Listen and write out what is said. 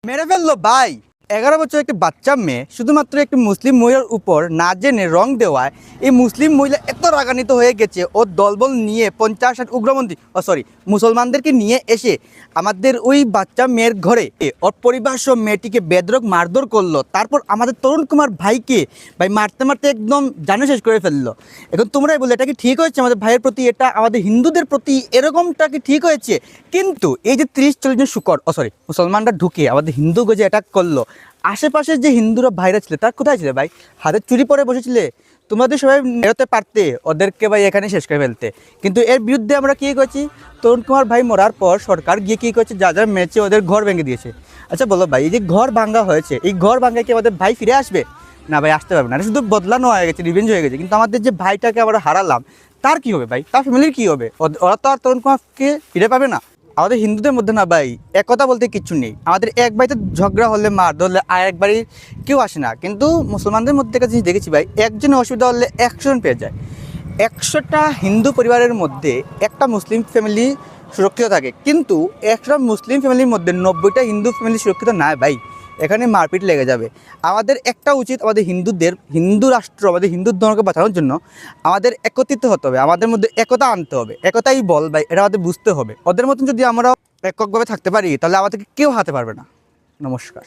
মেরে ফেললো ভাই। 11 বছর একটি বাচ্চা মেয়ে শুধুমাত্র একটি মুসলিম মহিলার উপর না জেনে রং দেওয়ায় এই মুসলিম মহিলা এত রাগান্বিত হয়ে গেছে, ও দলবল নিয়ে 50-60 উগ্রপন্থী মুসলমানদেরকে নিয়ে এসে আমাদের ওই বাচ্চা মেয়ের ঘরে ওর পরিবার সহ মেয়েটিকে বেধড়ক মারধর করলো। তারপর আমাদের তরুণ কুমার ভাইকে মারতে মারতে একদম জানে শেষ করে ফেললো। এখন তোমরাই বলে এটা কি ঠিক হয়েছে আমাদের ভাইয়ের প্রতি, এটা আমাদের হিন্দুদের প্রতি এরকমটা কি ঠিক হয়েছে? কিন্তু এই যে 30-40 জন মুসলমানরা ঢুকে আমাদের হিন্দু গজে অ্যাটাক করলো, আশেপাশের যে হিন্দুরা ভাইরা ছিল তার কোথায় ছিল ভাই? হাতে চুরি পরে বসেছিলে, তোমাদের সবাই বেরোতে পারতে ওদেরকে ভাই এখানে শেষ করে ফেলতে। কিন্তু এর বিরুদ্ধে আমরা কী করেছি, তরুণ কুমার ভাই মরার পর সরকার গিয়ে কী করেছে, যা যা মেরেছে ওদের ঘর ভেঙে দিয়েছে। আচ্ছা বলো ভাই, এই যে ঘর ভাঙ্গা হয়েছে, এই ঘর ভাঙ্গায় কি আমাদের ভাই ফিরে আসবে? না ভাই, আসতে পারবে না। এটা শুধু বদলানো হয়ে গেছে, রিভেঞ্জ হয়ে গেছে। কিন্তু আমাদের যে ভাইটাকে আমরা হারালাম তার কী হবে ভাই? তার ফ্যামিলির কী হবে? ওরা তো আর তরুণ কুমারকে ফিরে পাবে না। আমাদের হিন্দুদের মধ্যে না ভাই একতা বলতে কিচ্ছু নেই। আমাদের এক বাড়িতে ঝগড়া হলে মার ধরলে আর এক বাড়ির কেউ আসে না। কিন্তু মুসলমানদের মধ্যে একটা জিনিস দেখেছি ভাই, একজনের অসুবিধা হলে 100 জন পেয়ে যায়। 100টা হিন্দু পরিবারের মধ্যে একটা মুসলিম ফ্যামিলি সুরক্ষিত থাকে, কিন্তু একটা মুসলিম ফ্যামিলির মধ্যে 90টা হিন্দু ফ্যামিলি সুরক্ষিত না ভাই। এখানে মারপিট লেগে যাবে। আমাদের একটা উচিত, আমাদের হিন্দুদের, হিন্দু রাষ্ট্র, আমাদের হিন্দু ধর্মকে বাঁচানোর জন্য আমাদের একত্রিত হতে হবে, আমাদের মধ্যে একতা আনতে হবে। একতাই বল ভাই, এটা আমাদের বুঝতে হবে। ওদের মতন যদি আমরা এককভাবে থাকতে পারি তাহলে আমাদেরকে কেউ হারাতে পারবে না। নমস্কার।